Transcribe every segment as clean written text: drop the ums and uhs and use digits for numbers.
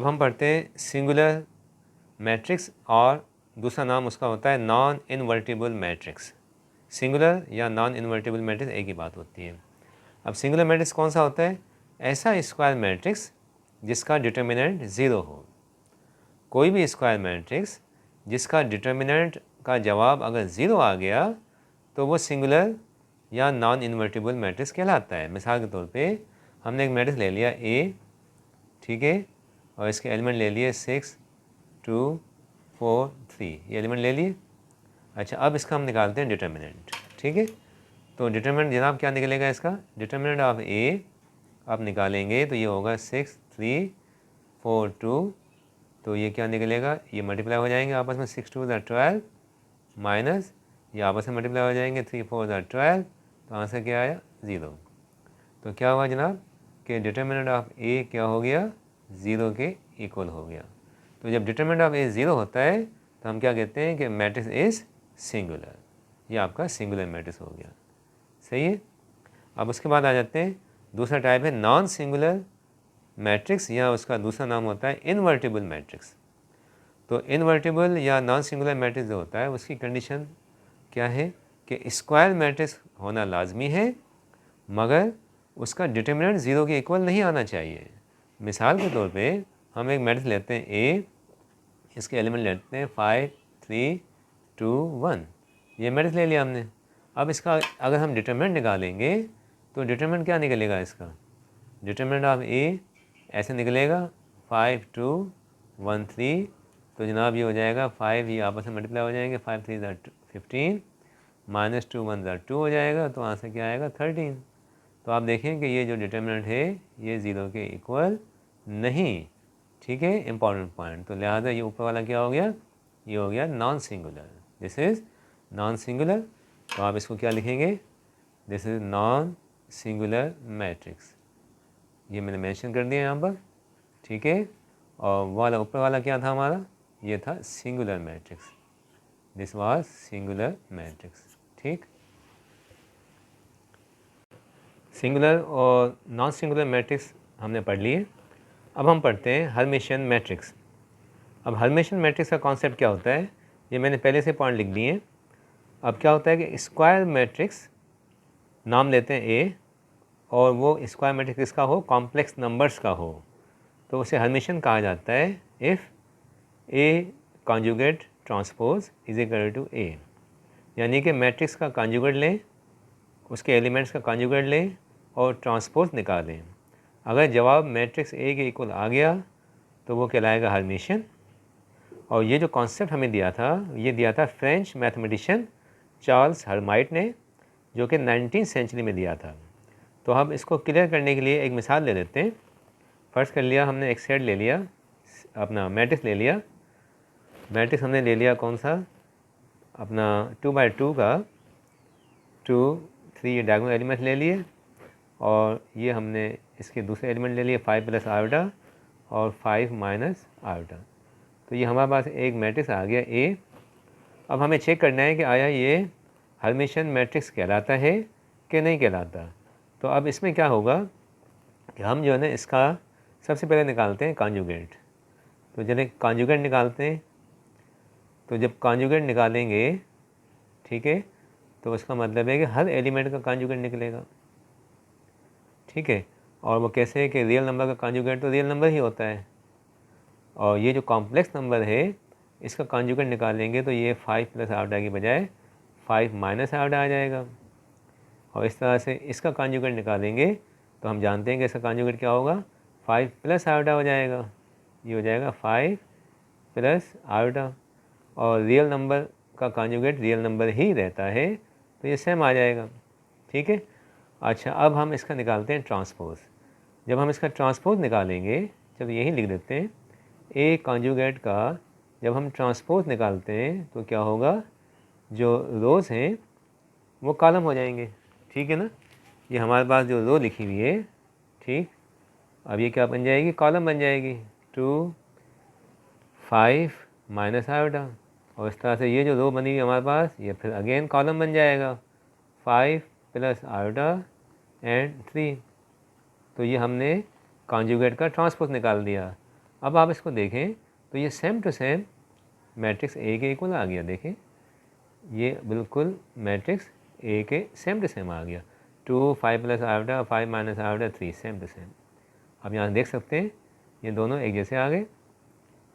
हम पढ़ते हैं सिंगुलर मैट्रिक्स और दूसरा नाम उसका होता है नॉन इन्वर्टिबल मैट्रिक्स। सिंगुलर या नॉन इन्वर्टिबल मैट्रिक्स एक ही बात होती है। अब सिंगुलर मैट्रिक्स कौन सा होता है? ऐसा स्क्वायर मैट्रिक्स जिसका डिटर्मिनेंट ज़ीरो हो। कोई भी स्क्वायर मैट्रिक्स जिसका डिटर्मिनेंट का जवाब अगर ज़ीरो आ गया तो वो सिंगुलर या नॉन इन्वर्टिबल मैट्रिक्स कहलाता है। मिसाल के तौर पे हमने एक मैट्रिक्स ले लिया ए, ठीक है, और इसके एलिमेंट ले लिए 6 2 4 3, ये एलिमेंट ले लिए। अच्छा, अब इसका हम निकालते हैं डिटर्मिनेंट, ठीक है। तो डिटर्मिनेंट जनाब क्या निकलेगा? इसका डिटर्मिनेंट ऑफ ए आप निकालेंगे तो ये होगा 6 3 4 2, तो ये क्या निकलेगा? ये मल्टीप्लाई हो जाएंगे आपस में, 6 2 12 माइनस ये आपस में मल्टीप्लाई हो जाएंगे 3 4 12, तो आंसर क्या आया? 0। तो क्या हुआ जनाब कि डिटर्मिनेंट ऑफ ए क्या हो गया? 0 के इक्वल हो गया। तो जब डिटर्मिनेंट ऑफ ए 0 होता है तो हम क्या कहते हैं कि मैट्रिक्स इज सिंगुलर। ये आपका सिंगुलर मैट्रिक्स हो गया, सही है। अब उसके बाद आ जाते हैं दूसरा टाइप है नॉन सिंगुलर मैट्रिक्स, या उसका दूसरा नाम होता है इन्वर्टिबल मैट्रिक्स। तो इन्वर्टिबल या नॉन सिंगुलर मैट्रिक्स जो होता है उसकी कंडीशन क्या है कि स्क्वायर मैट्रिक्स होना लाजमी है, मगर उसका डिटर्मिनेंट 0 के इक्वल नहीं आना चाहिए। मिसाल के तौर पे हम एक मैट्रिक्स लेते हैं ए, इसके एलिमेंट लेते हैं 5 3 2 1, ये मैट्रिक्स ले लिया हमने। अब इसका अगर हम डिटर्मिनेंट निकालेंगे तो डिटर्मिनेंट क्या निकलेगा? इसका डिटर्मिनेंट ऑफ ए ऐसे निकलेगा 5 2 1 3, तो जनाब ये हो जाएगा 5, ये आपस में मल्टीप्लाई हो जाएंगे, 5 3 15 माइनस 2 1 2 हो जाएगा, तो आंसर क्या आएगा? 13। तो आप देखें कि ये जो डिटर्मिनेंट है ये 0 के इक्वल नहीं, ठीक है, इंपॉर्टेंट पॉइंट। तो लिहाजा ये ऊपर वाला क्या हो गया? ये हो गया non singular, this is non singular. तो आप इसको क्या लिखेंगे? This is non singular matrix, ये मैंने मेंशन कर दिया यहाँ पर, ठीक है। और वाला ऊपर वाला क्या था हमारा? ये था singular matrix, this was singular matrix, ठीक। सिंगुलर और नॉन सिंगुलर मैट्रिक्स हमने पढ़ लिए। अब हम पढ़ते हैं हर्मिशियन मैट्रिक्स। अब हर्मिशियन मैट्रिक्स का कॉन्सेप्ट क्या होता है, ये मैंने पहले से पॉइंट लिख दिए। अब क्या होता है कि स्क्वायर मैट्रिक्स नाम लेते हैं ए, और वो स्क्वायर मैट्रिक्स किसका हो? कॉम्प्लेक्स नंबर्स का हो, तो उसे हर्मिशियन कहा जाता है if A conjugate transpose is equal to A. यानी कि मैट्रिक्स का कॉन्जुगेट लें, उसके एलिमेंट्स का कॉन्जुगेट लें और ट्रांसपोज निकालें। अगर जवाब मैट्रिक्स ए के इक्वल आ गया तो वो कहलाएगा हर्मिशियन। और ये जो कॉन्सेप्ट हमें दिया था, ये दिया था फ्रेंच मैथमेटिशियन चार्ल्स हर्माइट ने, जो कि 19वीं सेंचुरी में दिया था। तो हम इसको क्लियर करने के लिए एक मिसाल ले लेते हैं। फर्स्ट कर लिया हमने एक सेट ले लिया, अपना मैट्रिक्स ले लिया। मैट्रिक्स हमने ले लिया कौन सा? अपना 2 बाई 2 का 2 3 डायगोनल एलिमेंट ले लिए, और ये हमने इसके दूसरे एलिमेंट ले लिए 5 प्लस आयोटा और 5 माइनस आयोटा। तो ये हमारे पास एक मैट्रिक्स आ गया ए। अब हमें चेक करना है कि आया ये हर्मिशियन मैट्रिक्स कहलाता है कि नहीं कहलाता। तो अब इसमें क्या होगा कि हम जो है ना इसका सबसे पहले निकालते हैं कॉन्जुगेट। तो जब कॉन्जुगेट निकालते हैं, तो जब कॉन्जुगेट निकालेंगे, ठीक है, तो उसका मतलब है कि हर एलिमेंट का कॉन्जुगेट निकलेगा, ठीक है। और वो कैसे है कि रियल नंबर का कॉन्जुगेट तो रियल नंबर ही होता है, और ये जो कॉम्प्लेक्स नंबर है इसका कॉन्जुगेट निकालेंगे तो ये 5 प्लस आयोटा की बजाय 5 माइनस आयोटा आ जाएगा। और इस तरह से इसका कॉन्जुगेट निकालेंगे तो हम जानते हैं कि इसका कॉन्जुगेट क्या होगा? 5 प्लस आयोटा हो जाएगा, ये हो जाएगा 5 प्लस आयोटा। और रियल नंबर का कॉन्जुगेट रियल नंबर ही रहता है, तो ये सेम आ जाएगा, ठीक है। अच्छा, अब हम इसका निकालते हैं ट्रांसपोज। जब हम इसका ट्रांसपोज निकालेंगे, जब यही लिख देते हैं ए कॉन्जुगेट का, जब हम ट्रांसपोज निकालते हैं तो क्या होगा? जो रोज़ हैं वो कॉलम हो जाएंगे, ठीक है ना। ये हमारे पास जो रो लिखी हुई है, ठीक, अब ये क्या बन जाएगी? कॉलम बन जाएगी। 2 5 माइनस आयोटा, और इस तरह से ये जो रो बनी हुई हमारे पास, ये फिर अगेन कॉलम बन जाएगा 5 प्लस आयोटा एंड 3। तो ये हमने कॉन्जुगेट का ट्रांसपोज निकाल दिया। अब आप इसको देखें तो ये same to same matrix A के इक्वल आ गया। देखें ये बिल्कुल मैट्रिक्स ए के सेम टू सेम आ गया। 2 5 plus iota 5 minus iota 3 same to same. अब यहाँ देख सकते हैं ये दोनों एक जैसे आ गए।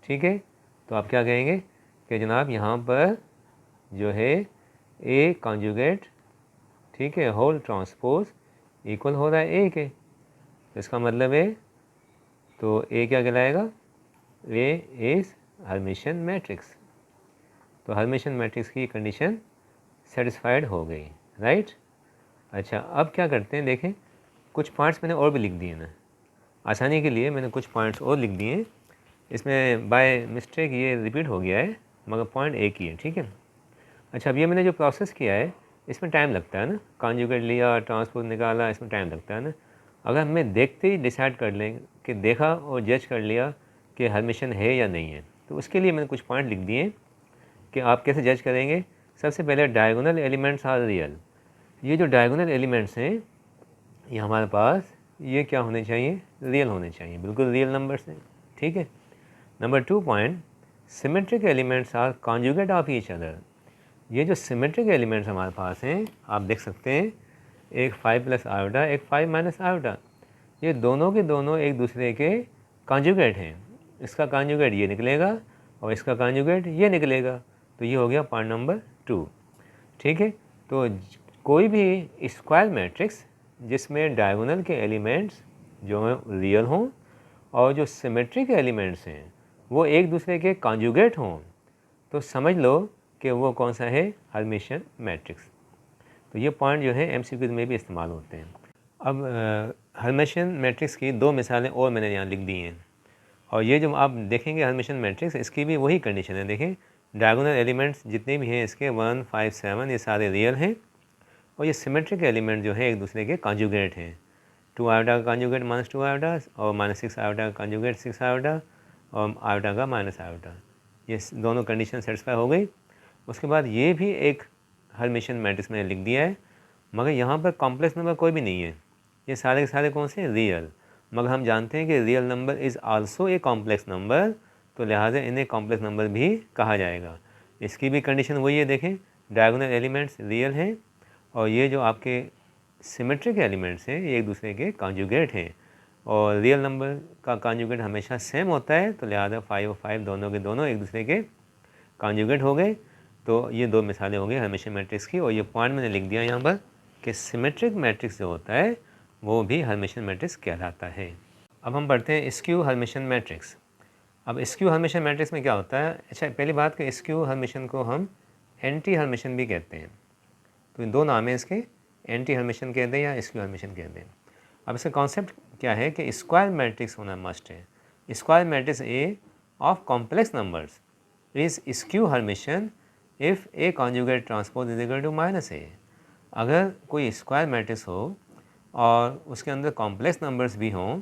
ठीक है, तो आप क्या कहेंगे कि जनाब यहाँ पर जो है ए कॉन्जुगेट, ठीक है, होल ट्रांसपोज इक्वल हो रहा है ए के, तो इसका मतलब है तो ए क्या कहलाएगा, ए इज हर्मिशियन मैट्रिक्स। तो हर्मिशियन मैट्रिक्स की कंडीशन सेटिस्फाइड हो गई, राइट। अच्छा, अब क्या करते हैं, देखें कुछ पॉइंट्स मैंने और भी लिख दिए ना, आसानी के लिए मैंने कुछ पॉइंट्स और लिख दिए। इसमें बाय मिस्टेक ये रिपीट हो गया है, मगर पॉइंट एक ही है, ठीक है। अच्छा, अब ये मैंने जो प्रोसेस किया है इसमें टाइम लगता है ना, कॉन्जुगेट लिया, ट्रांसपोज निकाला, इसमें टाइम लगता है ना। अगर हमें देखते ही डिसाइड कर लें कि देखा और जज कर लिया कि हर्मिशियन है या नहीं है, तो उसके लिए मैंने कुछ पॉइंट लिख दिए कि आप कैसे जज करेंगे। सबसे पहले डायगोनल एलिमेंट्स आर रियल। ये जो डायगोनल एलिमेंट्स हैं ये हमारे पास ये क्या होने चाहिए, रियल होने चाहिए, बिल्कुल रियल नंबर्स हैं, ठीक है। Number 2 point, symmetric elements are conjugate of each other. ये जो सिमेट्रिक एलिमेंट्स हमारे पास हैं आप देख सकते हैं, एक 5 प्लस आयोटा, एक 5 माइनस आयोटा, ये दोनों के दोनों एक दूसरे के कॉन्जुगेट हैं। इसका कॉन्जुगेट ये निकलेगा और इसका कॉन्जुगेट ये निकलेगा, तो ये हो गया पॉइंट नंबर 2, ठीक है। तो कोई भी स्क्वायर मैट्रिक्स जिसमें डायगोनल के एलिमेंट्स जो हैं रियल हों और जो सिमेट्रिक एलिमेंट्स हैं वो एक दूसरे के कॉन्जुगेट हों, तो समझ लो कि वो कौन सा है, हर्मिशियन मैट्रिक्स। तो ये पॉइंट जो है एमसीक्यूज में भी इस्तेमाल होते हैं। अब हर्मिशियन मैट्रिक्स की 2 मिसालें और मैंने यहाँ लिख दी हैं, और ये जो आप देखेंगे हर्मिशियन मैट्रिक्स, इसकी भी वही कंडीशन है। देखें डायगोनल एलिमेंट्स जितने भी हैं इसके 1 5 7 ये सारे रियल हैं, और ये सिमेट्रिक एलिमेंट जो है एक दूसरे के कॉन्जुगेट हैं। 2 आयोटा का कॉन्जुगेट -2 आयोटा, और -6 आयोटा का कॉन्जुगेट 6 आयोटा, और आयोटा का माइनस आयोटा, ये दोनों कंडीशन सेटिस्फाई हो गई। उसके बाद ये भी एक हर्मिशियन मैट्रिक्स मैंने लिख दिया है, मगर यहाँ पर कॉम्प्लेक्स नंबर कोई भी नहीं है, ये सारे के सारे कौन से, रियल। मगर हम जानते हैं कि real number is also a complex number, तो लिहाजा इन्हें कॉम्प्लेक्स नंबर भी कहा जाएगा। इसकी भी कंडीशन वही है, देखें डायगोनल एलिमेंट्स रियल हैं और ये जो आपके सिमेट्रिक एलिमेंट्स हैं ये एक दूसरे के कॉन्जुगेट हैं, और रियल नंबर का कॉन्जुगेट हमेशा सेम होता है, तो लिहाजा 5 और 5 दोनों के दोनों एक दूसरे के कॉन्जुगेट हो गए। तो ये 2 मिसालें हो गई हर्मिशियन मैट्रिक्स की, और ये पॉइंट मैंने लिख दिया यहाँ पर कि सिमेट्रिक मैट्रिक्स जो होता है वो भी हर्मिशियन मैट्रिक्स कहलाता है। अब हम पढ़ते हैं स्क्यू हर्मिशियन मैट्रिक्स। अब स्क्यू हर्मिशियन मैट्रिक्स में क्या होता है, अच्छा पहली बात कि स्क्यू हर्मिशियन को हम एंटी हर्मिशियन भी कहते हैं, तो 2 नाम है इसके, एंटी हर्मिशियन कहते हैं या स्क्यू हर्मिशियन कहते हैं। अब इसका कॉन्सेप्ट क्या है कि स्क्वायर मैट्रिक्स होना मस्ट है। Square matrix A of complex numbers is skew Hermitian if A conjugate transpose is equal to -a। अगर कोई स्क्वायर मैट्रिक्स हो और उसके अंदर कॉम्प्लेक्स नंबर्स भी हों,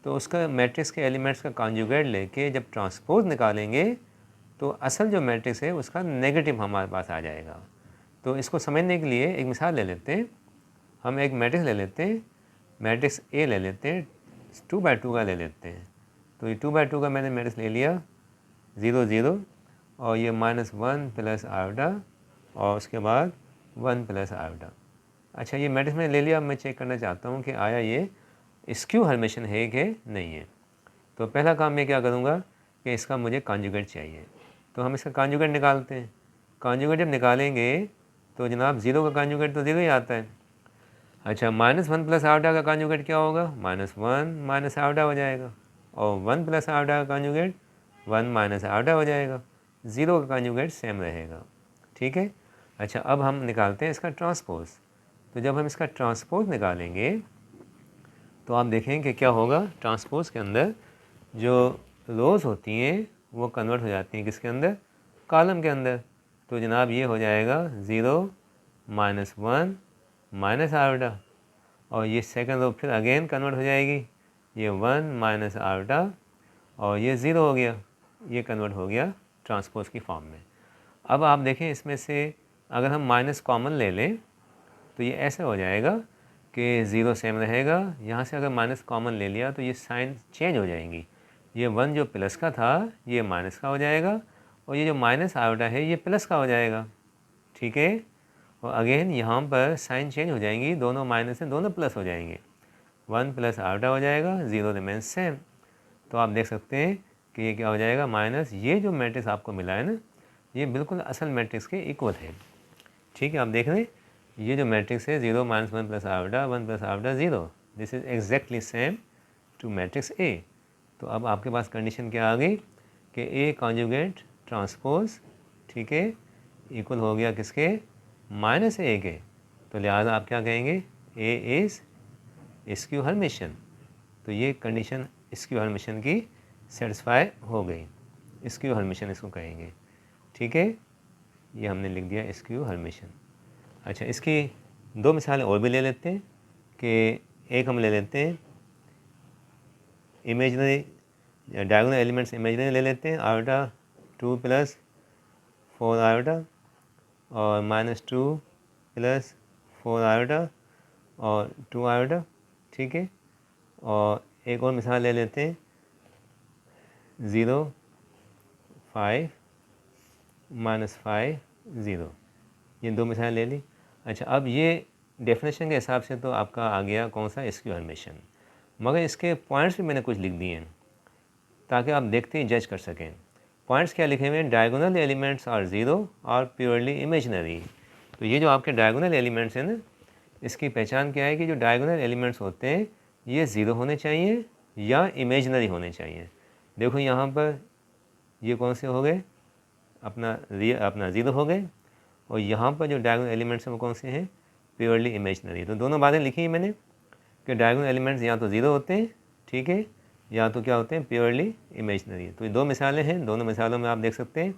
तो उसका मैट्रिक्स के एलिमेंट्स का कॉन्जुगेट लेके जब ट्रांसपोज निकालेंगे तो असल जो मैट्रिक्स है उसका नेगेटिव हमारे पास आ जाएगा। तो इसको समझने के लिए एक मिसाल ले लेते हैं, हम एक मैट्रिक्स ले लेते हैं, मैट्रिक्स ए ले लेते हैं, 2×2 का ले लेते हैं। तो ये 2×2 का मैंने मैट्रिक्स ले लिया 0 0, और ये -1 प्लस आयोटा, और उसके बाद 1 प्लस आयोटा। अच्छा, ये मैट्रिक्स मैंने ले लिया, अब मैं चेक करना चाहता हूँ कि आया ये स्क्यू हर्मिशियन है कि नहीं है। तो पहला काम मैं क्या करूँगा कि इसका मुझे कॉन्जुगेट चाहिए, तो हम इसका कॉन्जुगेट निकालते हैं। कॉन्जुगेट जब निकालेंगे तो जनाब 0 का कॉन्जुगेट तो 0 ही आता है। अच्छा, -1 प्लस आयोटा का कॉन्जुगेट क्या होगा, -1 माइनस आयोटा हो जाएगा, और 1 प्लस आयोटा का कॉन्जुगेट 1 माइनस आयोटा हो जाएगा। 0 का कॉन्जुगेट सेम रहेगा, ठीक है। अच्छा, अब हम निकालते हैं इसका ट्रांसपोज। तो जब हम इसका ट्रांसपोज निकालेंगे तो आप देखें कि क्या होगा, ट्रांसपोज के अंदर जो रोज़ होती हैं वो कन्वर्ट हो जाती हैं किसके अंदर, कॉलम के अंदर। तो जनाब ये हो जाएगा 0 -1 माइनस आयोटा, और ये सेकंड रो फिर अगेन कन्वर्ट हो जाएगी, ये 1 माइनस आयोटा, और ये 0 हो गया, ये कन्वर्ट हो गया ट्रांसपोज की फॉर्म में। अब आप देखें इसमें से अगर हम माइनस कॉमन ले लें तो ये ऐसे हो जाएगा कि 0 सेम रहेगा, यहाँ से अगर माइनस कॉमन ले लिया तो ये साइन चेंज हो जाएंगी, ये 1 जो प्लस का था ये माइनस का हो जाएगा, और ये जो माइनस आयोटा है ये प्लस का हो जाएगा। ठीक है, और अगेन यहाँ पर साइन चेंज हो जाएंगी, दोनों माइनस हैं दोनों प्लस हो जाएंगे, 1 प्लस आयोटा हो जाएगा, 0 रिमेंस सेम। तो आप देख सकते हैं कि ये क्या हो जाएगा, माइनस ये जो मैट्रिक्स आपको मिला है ना, ये बिल्कुल असल मैट्रिक्स के इक्वल है। ठीक है, आप देख रहे हैं ये जो मैट्रिक्स है 0 minus 1 plus iota 1 plus iota 0, this is exactly same to matrix A. तो अब आपके पास कंडीशन क्या आ गई कि ए कॉन्जुगेट ट्रांसपोज, ठीक है, इक्वल हो गया किसके, माइनस ए के। तो लिहाजा आप क्या कहेंगे, ए इज़ स्क्यू हर्मिशियन। तो ये कंडीशन स्क्यू हर्मिशियन की सेटिस्फाई हो गई, स्क्यू हर्मिशियन इसको कहेंगे। ठीक है, ये हमने लिख दिया स्क्यू हर्मिशियन। अच्छा, इसकी दो मिसालें और भी ले लेते हैं कि एक हम ले लेते हैं इमेजनरी डायगोनल एलिमेंट्स, इमेजनरी ले लेते हैं, आयोटा 2 प्लस 4 आयोटा और माइनस 2 प्लस 4 आयोटा और 2 आयोटा। ठीक है, और एक और मिसाल ले लेते हैं 0 5 माइनस 5 0, ये दो मिसाल ले ली। अच्छा, अब ये डेफिनेशन के हिसाब से तो आपका आ गया कौन सा, स्क्यू हर्मिशियन, मगर इसके पॉइंट्स भी मैंने कुछ लिख दिए हैं ताकि आप देखते ही जज कर सकें। पॉइंट्स क्या लिखे हुए हैं, डायगोनल एलिमेंट्स आर 0 और प्योरली इमेजनरी। तो ये जो आपके डायगोनल एलिमेंट्स हैं ना, इसकी पहचान क्या है कि जो डायगोनल एलिमेंट्स होते हैं ये 0 होने चाहिए या इमेजनरी होने चाहिए। देखो यहाँ पर ये कौन से हो गए, अपना 0 हो गए, और यहाँ पर जो डायगोनल एलिमेंट्स हैं वो कौन से हैं, प्योरली इमेजनरी। तो दोनों बातें लिखी हैं मैंने कि डायगोनल एलिमेंट्स या तो 0 होते हैं, ठीक है, या तो क्या होते हैं, प्योरली इमेजनरी। तो ये दो मिसालें हैं, दोनों मिसालों में आप देख सकते हैं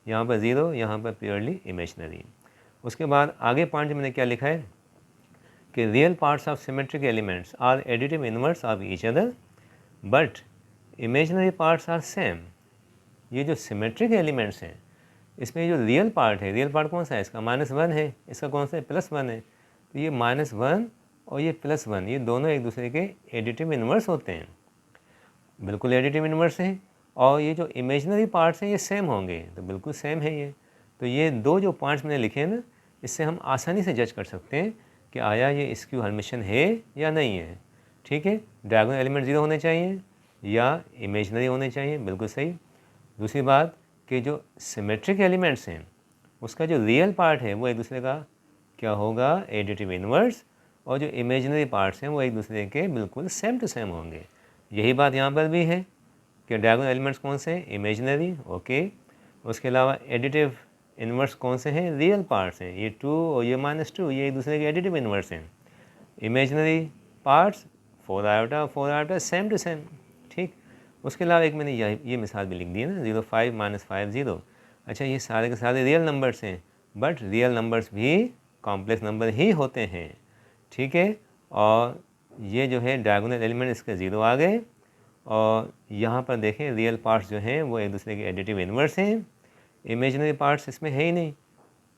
यहाँ पर 0, यहाँ पर प्योरली इमेजनरी। उसके बाद आगे पॉइंट मैंने क्या लिखा है कि real parts of symmetric elements are additive inverse of each other but imaginary parts are same. ये जो सिमेट्रिक एलिमेंट्स हैं इसमें जो रियल पार्ट है, रियल पार्ट कौन सा है, इसका -1 है, इसका कौन सा है, +1 है। तो ये -1 और ये +1 ये दोनों एक दूसरे के एडिटिव इनवर्स होते हैं, बिल्कुल एडिटिव इनवर्स हैं। और ये जो इमेजनरी पार्ट्स हैं ये सेम होंगे, तो बिल्कुल सेम है ये। तो ये दो जो पॉइंट्स मैंने लिखे हैं ना, इससे हम आसानी से जज कर सकते हैं कि आया ये स्क्यू हर्मिशियन है या नहीं है। ठीक है, डायगोनल एलिमेंट 0 होने चाहिए या इमेजनरी होने चाहिए, बिल्कुल सही। दूसरी बात कि जो सिमेट्रिक एलिमेंट्स हैं उसका जो रियल पार्ट है वो एक दूसरे का क्या होगा, एडिटिव इनवर्स, और जो इमेजनरी पार्ट्स हैं वो एक दूसरे के बिल्कुल सेम टू सेम होंगे। यही बात यहाँ पर भी है कि डायगोनल एलिमेंट्स कौन से हैं, इमेजनरी, ओके। उसके अलावा एडिटिव इनवर्स कौन से हैं, रियल पार्ट्स हैं, ये 2 और ये -2 ये एक दूसरे के एडिटिव इनवर्स हैं। Imaginary parts 4 iota 4 iota same to same. ठीक, उसके अलावा एक मैंने ये मिसाल भी लिख दी है ना, 0 5 -5 0। अच्छा, ये सारे के सारे रियल नंबर्स हैं, बट रियल नंबर्स भी कॉम्प्लेक्स नंबर ही होते हैं। ठीक है, और ये जो है डायगोनल एलिमेंट इसके 0 आ गए, और यहाँ पर देखें रियल पार्ट्स जो हैं वो एक दूसरे के एडिटिव इनवर्स हैं, इमेजिनरी पार्ट्स इसमें है ही नहीं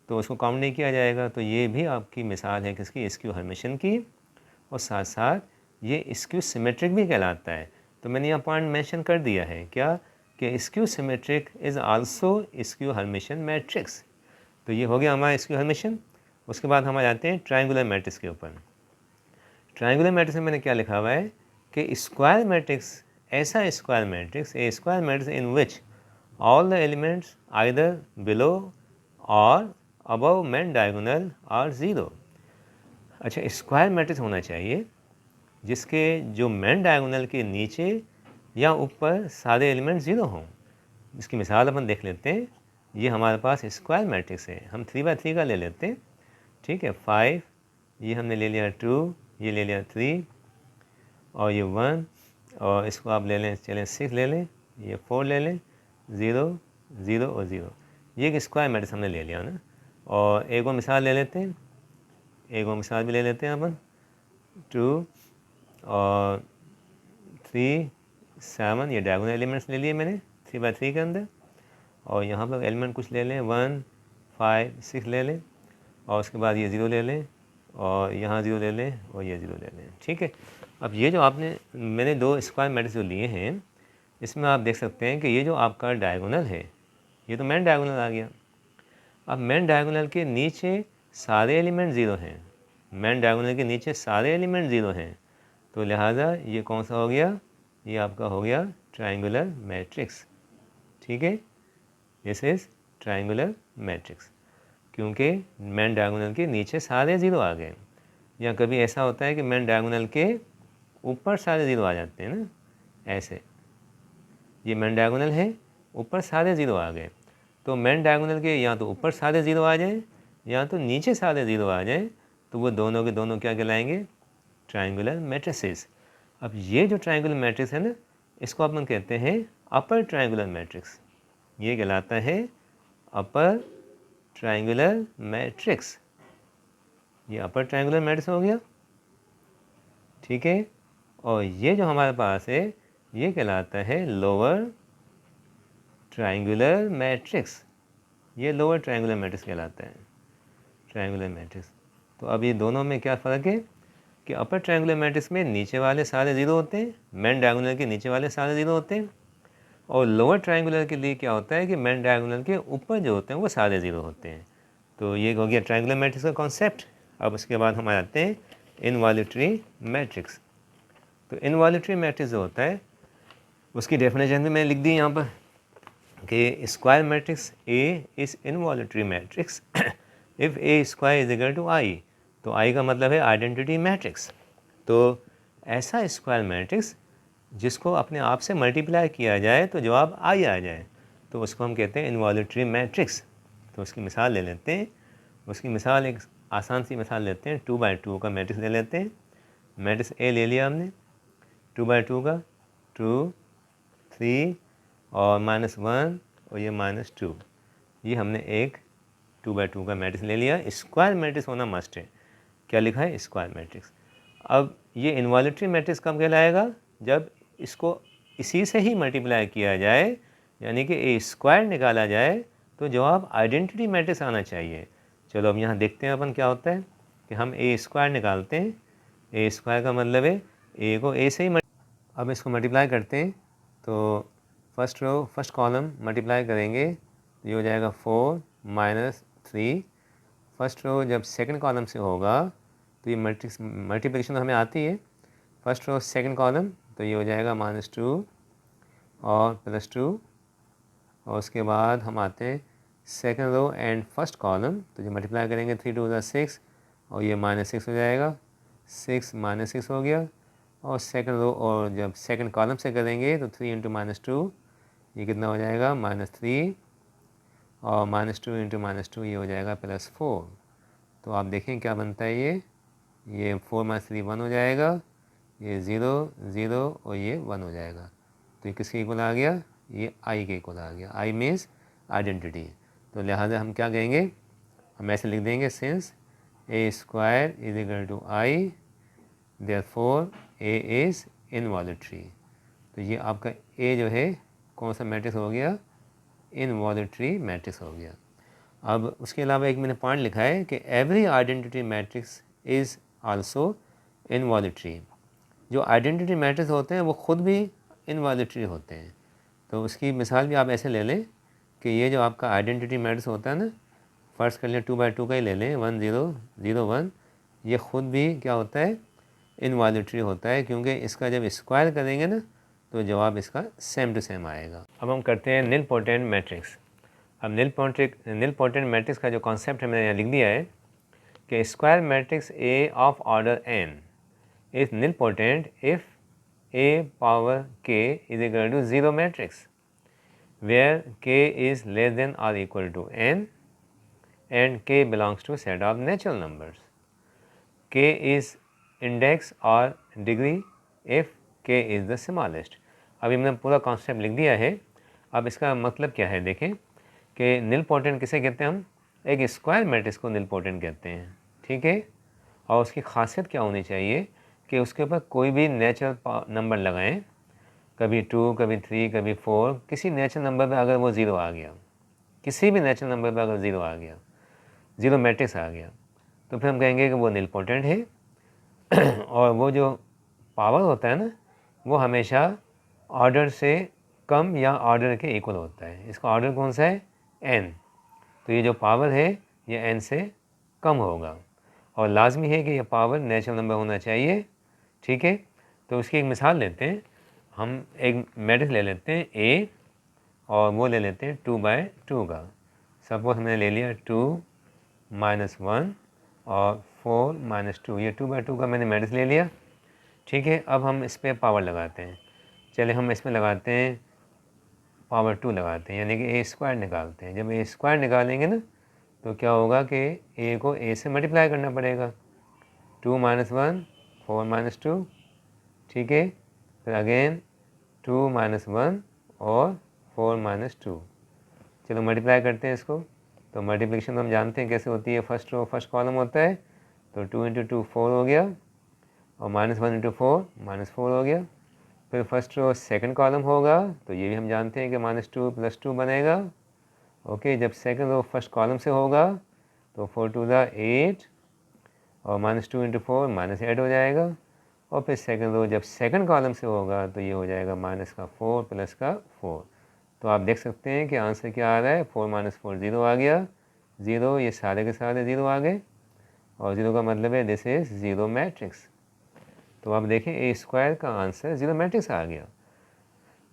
तो उसको काउंट नहीं किया जाएगा। तो ये भी आपकी मिसाल है किसकी, स्क्यू हर्मिशियन की, और साथ साथ ये स्क्यू सिमेट्रिक भी कहलाता है। तो मैंने यहाँ पॉइंट मेंशन कर दिया है क्या, कि skew symmetric is also skew Hermitian matrix. तो ये हो गया हमारा स्क्यू हर्मिशियन। उसके बाद हम आ जाते हैं ट्रायंगुलर मैट्रिक्स के ऊपर। ट्रायंगुलर मैट्रिक्स में मैंने क्या लिखा हुआ है कि स्क्वायर मैट्रिक्स, ऐसा square matrix, A square matrix in which all the elements either below और अबव मेन डायगोनल आर 0। अच्छा, स्क्वायर मैट्रिक्स होना चाहिए जिसके जो मेन डायगोनल के नीचे या ऊपर सारे एलिमेंट 0 हों। इसकी मिसाल अपन देख लेते हैं। ये हमारे पास स्क्वायर मैट्रिक्स है, हम 3×3 का ले लेते हैं। ठीक है, 5, ये हमने ले लिया 2, ये ले लिया 3 और ये 1, और इसको आप ले लें, चलें 6 ले लें, ये 4 ले लें, 0 0 और 0। ये एक स्क्वायर मैट्रिक्स हमने ले लिया ना। और एक और मिसाल ले लेते हैं, एक और मिसाल भी ले लेते हैं अपन, 2 और 3 7, ये डायगोनल एलिमेंट्स ले लिए मैंने 3×3 के अंदर। और यहाँ पर एलिमेंट कुछ ले लें, 1 5 6 ले लें, और उसके बाद ये 0 ले लें, और यहाँ 0 ले लें, और ये 0 ले लें। ठीक है, अब ये जो मैंने दो स्क्वायर मैट्रिक्स जो लिए हैं इसमें आप देख सकते हैं कि ये जो आपका डायगोनल है, ये तो मेन डायगोनल आ गया। अब मेन डायगोनल के नीचे सारे एलिमेंट ज़ीरो हैं, मेन डायगोनल के नीचे सारे एलिमेंट ज़ीरो हैं, तो लिहाजा ये कौन सा हो गया, ये आपका हो गया ट्रायंगुलर मैट्रिक्स। ठीक है, दिस इज़ ट्रायंगुलर मैट्रिक्स, क्योंकि मेन डायगोनल के नीचे सारे ज़ीरो आ गए। या कभी ऐसा होता है कि मेन डायगोनल के ऊपर सारे ज़ीरो आ जाते हैं ना, ऐसे ये मेन डायगोनल है, ऊपर सारे ज़ीरो आ गए, तो मेन डायगोनल के या तो ऊपर सारे ज़ीरो आ जाए या तो नीचे सारे ज़ीरो आ जाए, तो वो दोनों के दोनों क्या कहलाएंगे, ट्रायंगुलर मैट्रिसेस। अब ये जो ट्रायंगुलर मैट्रिक्स है ना, इसको अपन कहते हैं अपर ट्रायंगुलर मैट्रिक्स। ये कहलाता है अपर ट्रायंगुलर मैट्रिक्स। ये अपर ट्रायंगुलर मैट्रिक्स हो गया। ठीक है, और ये जो हमारे पास है ये कहलाता है लोअर ट्रायंगुलर मैट्रिक्स। ये लोअर ट्रायंगुलर मैट्रिक्स कहलाता है, ट्रायंगुलर मैट्रिक्स। तो अब ये दोनों में क्या फ़र्क है कि अपर ट्रायंगुलर मैट्रिक्स में नीचे वाले सारे ज़ीरो होते हैं, मेन डायगोनल के नीचे वाले सारे ज़ीरो होते हैं, और लोअर ट्रायंगुलर के लिए क्या होता है कि मेन डायगोनल के ऊपर जो होते हैं वो सारे ज़ीरो होते हैं। तो ये हो गया ट्रायंगुलर मैट्रिक्स का कॉन्सेप्ट। अब उसके बाद हम आते हैं इनवॉल्यूटरी मैट्रिक्स। तो इनवॉल्यूटरी मैट्रिक्स जो होता है उसकी डेफिनेशन भी मैंने लिख दी यहाँ पर कि square matrix A is involutory matrix if A square is equal to I. तो आई का मतलब है आइडेंटिटी मैट्रिक्स। तो ऐसा स्क्वायर मैट्रिक्स जिसको अपने आप से मल्टीप्लाई किया जाए तो जवाब आई आ जाए, तो उसको हम कहते हैं इनवॉल्यूटरी मैट्रिक्स। तो उसकी मिसाल ले लेते हैं। उसकी मिसाल एक आसान सी मिसाल लेते हैं, 2×2 का मैट्रिक्स ले लेते हैं। मैट्रिक्स ए ले लिया हमने 2×2 का, 2, 3 और -1 और ये -2, ये हमने एक 2×2 का मैट्रिक्स ले लिया। स्क्वायर मैट्रिक्स होना मस्ट है। क्या लिखा है, स्क्वायर मैट्रिक्स। अब ये इनवॉल्यूटरी मैट्रिक्स कब कहलाएगा, जब इसको इसी से ही मल्टीप्लाई किया जाए, यानी कि ए स्क्वायर निकाला जाए, तो जवाब आइडेंटिटी मैट्रिक्स आना चाहिए। चलो अब यहाँ देखते हैं अपन क्या होता है कि हम ए स्क्वायर निकालते हैं। ए स्क्वायर का मतलब है ए को ए से ही अब इसको मल्टीप्लाई करते हैं, तो first row first column multiply करेंगे तो ये हो जाएगा 4 - 3। फर्स्ट रो जब सेकंड कॉलम से होगा तो ये मल्टीप्लिकेशन तो हमें आती है। फर्स्ट रो सेकंड कॉलम तो ये हो जाएगा -2 और +2, और उसके बाद हम आते हैं second row and first column, तो जब मल्टीप्लाई करेंगे 3 × 2 = 6 और ये -6 हो जाएगा, 6 - 6 हो गया। और सेकंड रो और जब सेकंड कॉलम से करेंगे तो 3 × -2 ये कितना हो जाएगा, -3 और -2 × -2 ये हो जाएगा +4। तो आप देखें क्या बनता है, ये 4 - 3 1 हो जाएगा, ये 0 0 और ये 1 हो जाएगा। तो ये किसके इक्वल आ गया, ये आई के इक्वल आ गया। I means identity. तो लिहाजा हम क्या कहेंगे, हम ऐसे लिख देंगे since A square is equal to I therefore A is involutory. तो ये आपका ए जो है कौन सा मैट्रिक्स हो गया, इनवॉल्यूटरी मैट्रिक्स हो गया। अब उसके अलावा एक मैंने पॉइंट लिखा है कि every identity matrix is also involutory. जो आइडेंटिटी मैट्रिक्स होते हैं वो खुद भी इनवॉल्यूटरी होते हैं। तो उसकी मिसाल भी आप ऐसे ले लें कि ये जो आपका आइडेंटिटी मैट्रिक्स होता है ना, फर्स्ट कर लें 2×2 का ही ले लें, 1 0 0 1, ये खुद भी क्या होता है, इनवॉल्यूटरी होता है, क्योंकि इसका जब स्क्वायर करेंगे ना तो जवाब इसका सेम टू सेम आएगा। अब हम करते हैं निलपोटेंट मैट्रिक्स। अब निलपोटेंट मैट्रिक्स का जो कॉन्सेप्ट है मैंने यहाँ लिख दिया है कि square matrix A of order n is nilpotent if a power k is equal to 0 matrix where k is less than or equal to n and k belongs to set of natural numbers. K is index or degree if k is the smallest. अभी मैंने पूरा concept लिख दिया है। अब इसका मतलब क्या है देखें कि निलपोटेंट किसे कहते हैं, हम एक स्क्वायर मैट्रिक्स को निलपोटेंट कहते हैं। ठीक है, और उसकी खासियत क्या होनी चाहिए कि उसके ऊपर कोई भी नेचुरल नंबर लगाएं, कभी 2 कभी 3 कभी 4, किसी नेचुरल नंबर पर अगर वो 0 आ गया, किसी भी नेचुरल नंबर पर अगर 0 आ गया, 0 मैट्रिक्स आ गया, तो फिर हम कहेंगे कि वो निलपोटेंट है। और वो जो पावर होता है ना, वो हमेशा ऑर्डर से कम या ऑर्डर के इक्वल होता है। इसका ऑर्डर कौन सा है? n। तो ये जो पावर है ये n से कम होगा और लाजमी है कि ये पावर नेचुरल नंबर होना चाहिए। ठीक है, तो उसकी एक मिसाल लेते हैं। हम एक मैट्रिक्स ले लेते हैं A और वो ले लेते हैं 2/2 का। सपोज हमने ले लिया 2 - 1 और 4 - 2, ये 2/2 का मैंने मैट्रिक्स ले लिया। ठीक है, अब हम इस पर पावर लगाते हैं। चलिए हम इसमें लगाते हैं पावर 2 लगाते हैं, यानी कि A² निकालते हैं। जब A² निकालेंगे ना तो क्या होगा कि A को A से मल्टीप्लाई करना पड़ेगा। 2 - 1 4 - 2। ठीक है, फिर अगेन 2 - 1 और 4 - 2। चलो मल्टीप्लाई करते हैं इसको। तो मल्टीप्लिकेशन तो हम जानते हैं कैसे होती है, फर्स्ट रो फर्स्ट कॉलम होता है। तो 2 × 2 4 हो गया और -1 × 4 -4 हो गया। फिर फर्स्ट रो सेकंड कॉलम होगा, तो ये भी हम जानते हैं कि -2 + 2 बनेगा। ओके, जब सेकंड रो फर्स्ट कॉलम से होगा तो 4 × 2 = 8 और -2 × 4 -8 हो जाएगा। और फिर सेकंड रो जब सेकंड कॉलम से होगा तो ये हो जाएगा -4 + 4। तो आप देख सकते हैं कि आंसर क्या आ रहा है, 4 - 4 0 आ गया। 0 ये सारे के सारे 0 आ गए और 0 का मतलब है दिस इज 0 मैट्रिक्स। तो आप देखें A² का आंसर 0 मैट्रिक्स आ गया।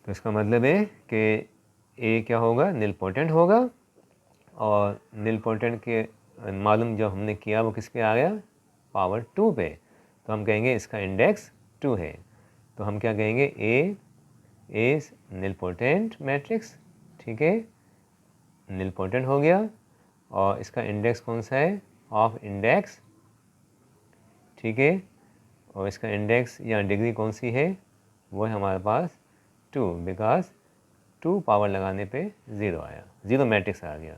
तो इसका मतलब है कि A क्या होगा, निलपोटेंट होगा। और निलपोटेंट के मालूम जो हमने किया वो किस पे आ गया, पावर 2 पे। तो हम कहेंगे इसका इंडेक्स 2 है। तो हम क्या कहेंगे, A इज निलपोटेंट मैट्रिक्स। ठीक है, निलपोटेंट हो गया और इसका इंडेक्स कौन सा है, ऑफ इंडेक्स। ठीक है, और इसका इंडेक्स या डिग्री कौन सी है, वो है हमारे पास 2, बिकॉज 2 पावर लगाने पे 0 आया, 0 मैट्रिक्स आ गया।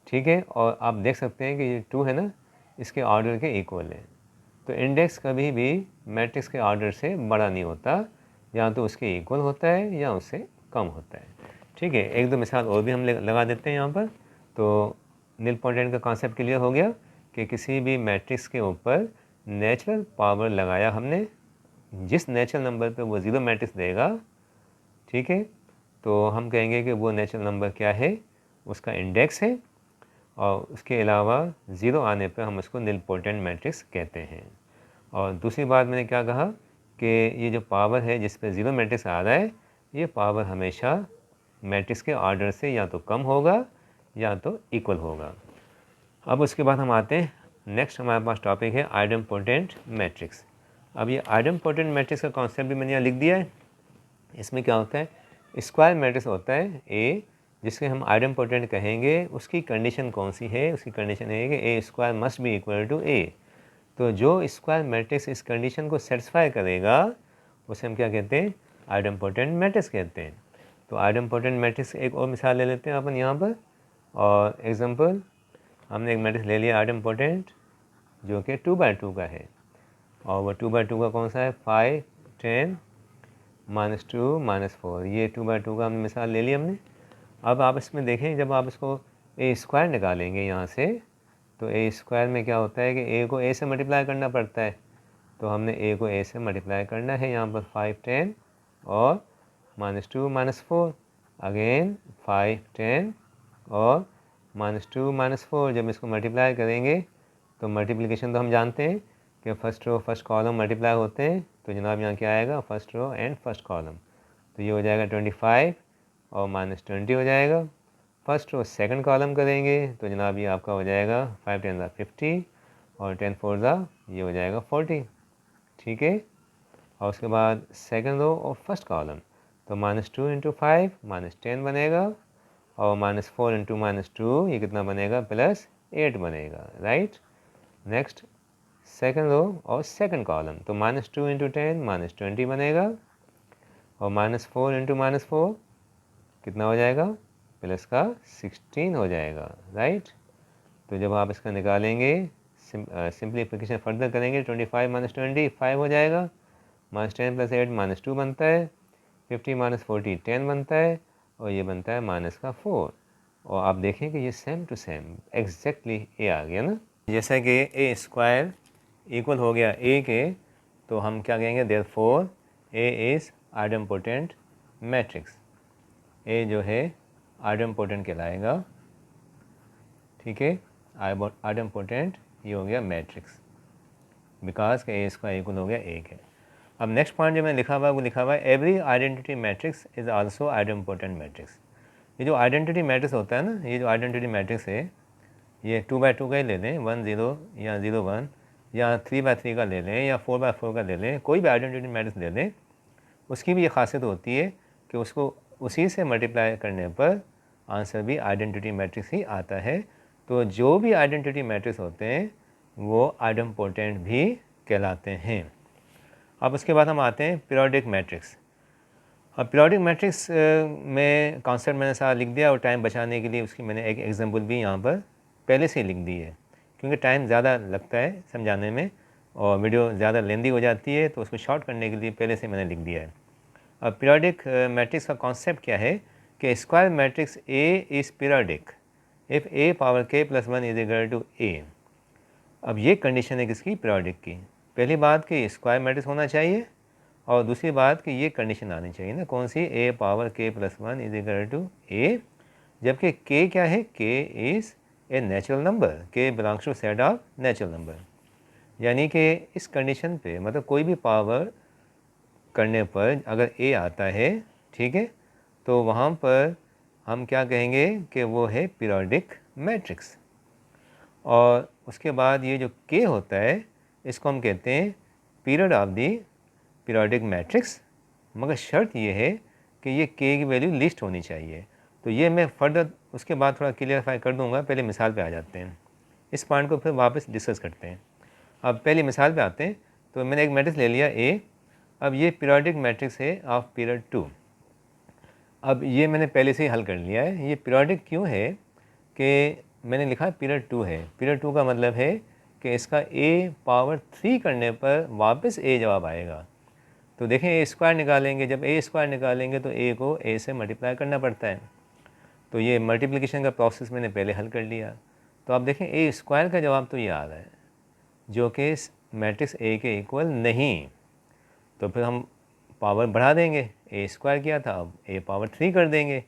ठीक है, और आप देख सकते हैं कि ये 2 है ना, इसके ऑर्डर के इक्वल है। तो इंडेक्स कभी भी मैट्रिक्स के ऑर्डर से बड़ा नहीं होता, या तो उसके इक्वल होता है या उससे कम होता है। ठीक है, एक दो मिसाल और भी हम लगा देते हैं यहाँ पर। तो निलपोटेंट का कॉन्सेप्ट क्लियर हो गया कि किसी भी मैट्रिक्स के ऊपर नेचुरल पावर लगाया हमने, जिस नेचुरल नंबर पे वो 0 मैट्रिक्स देगा, ठीक है, तो हम कहेंगे कि वो नेचुरल नंबर क्या है, उसका इंडेक्स है। और उसके अलावा 0 आने पर हम उसको निलपोटेंट मैट्रिक्स कहते हैं। और दूसरी बात मैंने क्या कहा कि ये जो पावर है जिस पे 0 मैट्रिक्स आ रहा है, ये पावर हमेशा मैट्रिक्स के ऑर्डर से या तो कम होगा या तो इक्वल होगा। अब उसके बाद हम आते हैं, नेक्स्ट हमारे पास टॉपिक है आइडेम्पोटेंट मैट्रिक्स। अब ये आइडेम्पोटेंट मैट्रिक्स का कॉन्सेप्ट भी मैंने यहाँ लिख दिया है। इसमें क्या होता है, स्क्वायर मैट्रिक्स होता है A, जिसके हम आइडेम्पोटेंट कहेंगे। उसकी कंडीशन कौन सी है, उसकी कंडीशन है कि A² must be equal to A। तो जो स्क्वायर मैट्रिक्स इस कंडीशन को सेटिस्फाई करेगा उसे हम क्या कहते हैं, आइडेम्पोटेंट मैट्रिक्स कहते हैं। तो आइडेम्पोटेंट मैट्रिक्स एक और मिसाल ले लेते हैं अपन यहाँ पर। और एग्जांपल, हमने एक मैट्रिक्स ले लिया आइडेम्पोटेंट जो कि 2/2 का है। और वह 2/2 का कौन सा है, 5 10 -2 -4। ये 2/2 का हमने मिसाल ले लिया हमने। अब आप इसमें देखें, जब आप इसको A² निकालेंगे यहाँ से, तो A² में क्या होता है कि A को A से मल्टीप्लाई करना पड़ता है। तो हमने A को A से मल्टीप्लाई करना है यहाँ पर 5 10 और -2 -4, अगेन 5 10 और -2 -4। जब इसको मल्टीप्लाई करेंगे तो मल्टीप्लिकेशन तो हम जानते हैं कि first row first column multiply होते हैं। तो जनाब यहाँ क्या आएगा, first row and first column. तो ये हो जाएगा 25 और -20 हो जाएगा। फर्स्ट रो सेकंड कॉलम करेंगे तो जनाब ये आपका हो जाएगा 5 10 = 50 और 10 4 ये हो जाएगा 40। ठीक है, और उसके बाद सेकंड रो और फर्स्ट कॉलम, तो -2 × 5 -10 बनेगा और -4 × -2 ये कितना बनेगा, +8 बनेगा, राइट। नेक्स्ट सेकंड रो और सेकंड कॉलम, तो -2 × 10 -20 बनेगा और -4 × -4 कितना हो जाएगा, +16 हो जाएगा, राइट। तो जब आप इसका निकालेंगे, सिंप्लीफिकेशन फर्दर करेंगे, 25 - 20 5 हो जाएगा, -10 + 8 -2 बनता है, 50 - 40 10 बनता है और ये बनता है -4। और आप देखें कि ये same to same exactly A आ गया ना। जैसा कि A² इक्वल हो गया A के, तो हम क्या कहेंगे, therefore A is idempotent matrix. A जो है आइडेम्पोटेंट कहलाएगा, ठीक है। आइडेम्पोटेंट ये हो गया मैट्रिक्स, बिकॉज का ए स्क्वायर इक्वल हो गया 1 है। अब नेक्स्ट पॉइंट जो मैंने लिखा हुआ है वो लिखा हुआ है every identity matrix is also idempotent matrix. ये जो आइडेंटिटी मैट्रिक्स होता है ना, ये जो आइडेंटिटी मैट्रिक्स है, ये 2x2 का ही ले लें, 1 0 या 0 1, या 3x3 का ले लें, या 4x4 का ले लें, कोई भी आइडेंटिटी मैट्रिक्स ले लें, उसकी भी ये खासियत होती है कि उसको उसी से मल्टीप्लाई करने पर आंसर भी आइडेंटिटी मैट्रिक्स ही आता है। तो जो भी आइडेंटिटी मैट्रिक्स होते हैं वो आइडेम्पोटेंट भी कहलाते हैं। अब उसके बाद हम आते हैं पीरियोडिक मैट्रिक्स। अब पीरियोडिक मैट्रिक्स में कॉन्सेप्ट मैंने सारा लिख दिया, और टाइम बचाने के लिए उसकी मैंने एक एग्जांपल भी यहाँ पर पहले से ही लिख दी है, क्योंकि टाइम ज़्यादा लगता है समझाने में और वीडियो ज़्यादा लेंदी हो जाती है, तो उसको शॉर्ट करने के लिए पहले से मैंने लिख दिया है। अब पीरियोडिक मैट्रिक्स का कॉन्सेप्ट क्या है कि square matrix A is periodic if A power k + 1 is equal to A. अब ये कंडीशन है किसकी? पीरियोडिक की। पहली बात कि स्क्वायर मैट्रिक्स होना चाहिए, और दूसरी बात कि ये कंडीशन आनी चाहिए ना, कौन सी? a power k + 1 is equal to a, जबकि k क्या है? k is a natural number, k belongs to set of natural number. यानी कि इस कंडीशन पे मतलब कोई भी पावर करने पर अगर a आता है, ठीक है, तो वहाँ पर हम क्या कहेंगे कि वो है पीरियोडिक मैट्रिक्स। और उसके बाद ये जो k होता है इसको हम कहते हैं period of the periodic matrix, मगर शर्त ये है कि ये k की वैल्यू लिस्ट होनी चाहिए। तो ये मैं फर्दर उसके बाद थोड़ा क्लियरफाई कर दूंगा, पहले मिसाल पे आ जाते हैं, इस पॉइंट को फिर वापस डिस्कस करते हैं। अब पहली मिसाल पे आते हैं। तो मैंने एक मैट्रिक्स ले लिया a, अब ये पीरियोडिक मैट्रिक्स है ऑफ पीरियड 2। अब ये मैंने पहले से ही हल कर लिया है। ये पीरियोडिक क्यों है कि मैंने लिखा पीरियड 2 है। पीरियड 2 का मतलब है कि इसका a पावर 3 करने पर वापस a जवाब आएगा। तो देखें a स्क्वायर निकालेंगे, जब a स्क्वायर निकालेंगे तो a को a से मल्टीप्लाई करना पड़ता है। तो ये मल्टीप्लिकेशन का प्रोसेस मैंने पहले हल कर लिया। तो आप देखें a स्क्वायर का जवाब तो ये आ रहा है, जो कि मैट्रिक्स a के इक्वल नहीं। तो फिर हम पावर बढ़ा देंगे, a स्क्वायर किया था अब a पावर 3 कर देंगे।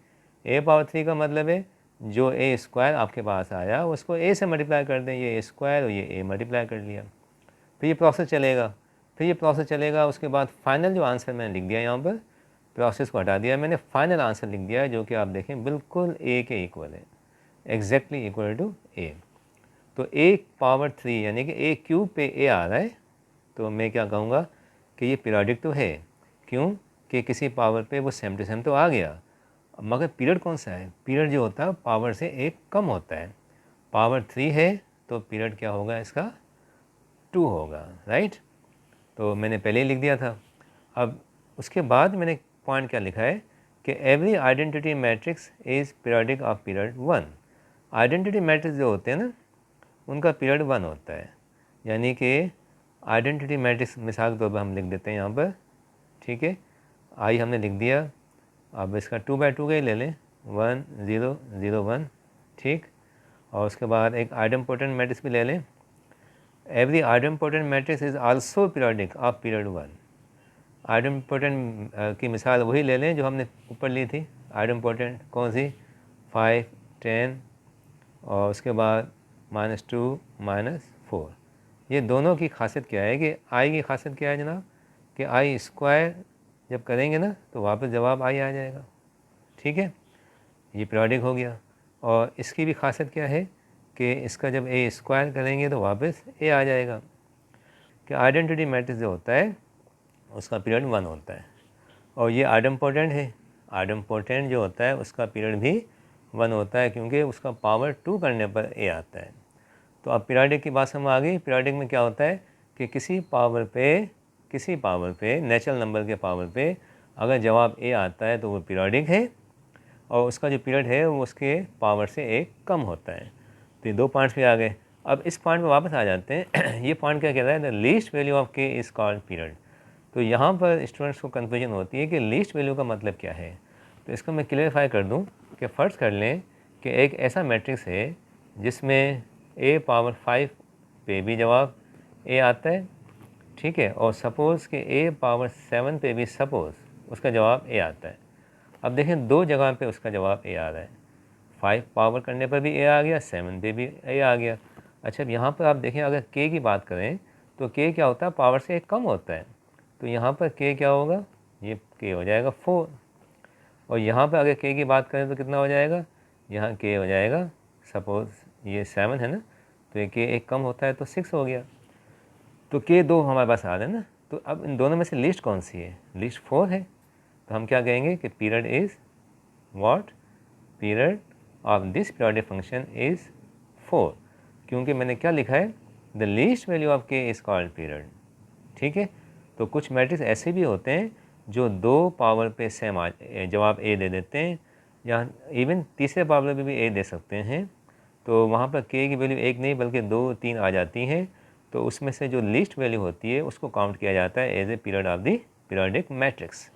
a पावर 3 का मतलब है जो a स्क्वायर आपके पास आया उसको a से मल्टीप्लाई कर दें, ये a स्क्वायर और ये a मल्टीप्लाई कर लिया। फिर ये प्रोसेस चलेगा, उसके बाद फाइनल जो आंसर मैंने लिख दिया, यहाँ पर प्रोसेस को हटा दिया मैंने, फाइनल आंसर लिख दिया है जो कि आप देखें बिल्कुल a के इक्वल है, एग्जैक्टली इक्वल टू a। तो a पावर 3 यानी कि a क्यूब पे a आ रहा है, तो मैं क्या कहूँगा कि ये पीरियोडिक तो है। क्यों? कि किसी पावर पे वो सेम टू सेम तो आ गया, मगर पीरियड कौन सा है? पीरियड जो होता है पावर से एक कम होता है। पावर 3 है तो पीरियड क्या होगा इसका? 2 होगा, राइट। तो मैंने पहले ही लिख दिया था। अब उसके बाद मैंने पॉइंट क्या लिखा है कि every identity matrix is periodic of period 1। Identity matrix जो होते हैं ना उनका पीरियड 1 होता है। यानी कि आइडेंटिटी मैट्रिक्स मिसाल के तौर पर हम लिख देते हैं यहाँ पर, ठीक है। आई हमने लिख दिया, अब इसका 2x2 का ही ले लें, 1 0 0 1, ठीक। और उसके बाद एक आइडेम्पोटेंट मैट्रिक्स भी ले लें। Every idempotent matrix is also periodic of period 1। Idempotent की मिसाल वही ले लें जो हमने ऊपर ली थी। आइडेम्पोटेंट कौन सी? 5 10 और उसके बाद -2 -4। ये दोनों की खासियत क्या है कि आई की खासियत क्या है जनाब कि आई स्क्वायर जब करेंगे ना तो वापस जवाब आई आ जाएगा, ठीक है। ये पीरियोडिक हो गया। और इसकी भी खासियत क्या है कि इसका जब a स्क्वायर करेंगे तो वापस a आ जाएगा। कि आइडेंटिटी मैट्रिक्स जो होता है उसका पीरियड 1 होता है। और ये आइडेम्पोटेंट है, आइडेम्पोटेंट जो होता है उसका पीरियड भी 1 होता है, क्योंकि उसका पावर 2 करने पर a आता है। तो अब पीरियोडिक की बात समझ आ गई। पीरियोडिक में क्या होता है कि किसी पावर पे नेचुरल नंबर के पावर पे अगर जवाब a आता है तो वो पीरियोडिक है, और उसका जो पीरियड है वो उसके पावर से एक कम होता है। तो ये 2 पॉइंट्स भी आ गए। अब इस पॉइंट पे वापस आ जाते हैं। ये पॉइंट क्या कहता है? The least value of k is called period. तो यहाँ पर स्टूडेंट्स को कन्फ्यूजन होती है कि लीस्ट वैल्यू का मतलब क्या है। तो इसको मैं क्लियरफाई कर दूँ कि फ़र्ज़ कर लें कि एक ऐसा मैट्रिक्स है जिसमें a पावर 5 पे भी जवाब a आता है, ठीक है, और सपोज़ कि a पावर 7 पे भी सपोज़ उसका जवाब a आता है। अब देखें 2 जगह पे उसका जवाब ए आ रहा है। 5 पावर करने पर भी ए आ गया, 7 पे भी ए आ गया। अच्छा, अब यहाँ पर आप देखें अगर के की बात करें तो के क्या होता है, पावर से एक कम होता है। तो यहाँ पर के क्या होगा, ये के हो जाएगा 4। और यहाँ पर अगर के की बात करें तो कितना हो जाएगा, यहाँ के हो जाएगा, सपोज़ ये 7 है ना, तो ये के एक कम होता है तो 6 हो गया। तो के 2 हमारे पास आ रहे हैं ना। तो अब इन दोनों में से लिस्ट कौन सी है, लिस्ट 4 है। तो हम क्या कहेंगे कि period is what, period of this periodic function is 4, क्योंकि मैंने क्या लिखा है, द लीस्ट वैल्यू ऑफ के इज़ कॉल्ड पीरियड। ठीक है। तो कुछ मैट्रिक्स ऐसे भी होते हैं जो 2 पावर पे सेम जवाब ए दे देते हैं, या इवन तीसरे पावर पे भी ए दे सकते हैं। तो वहाँ पर के की वैल्यू 1 नहीं बल्कि 2, 3 आ जाती हैं। तो उसमें से जो लीस्ट वैल्यू होती है उसको काउंट किया जाता है as a period of the periodic matrix.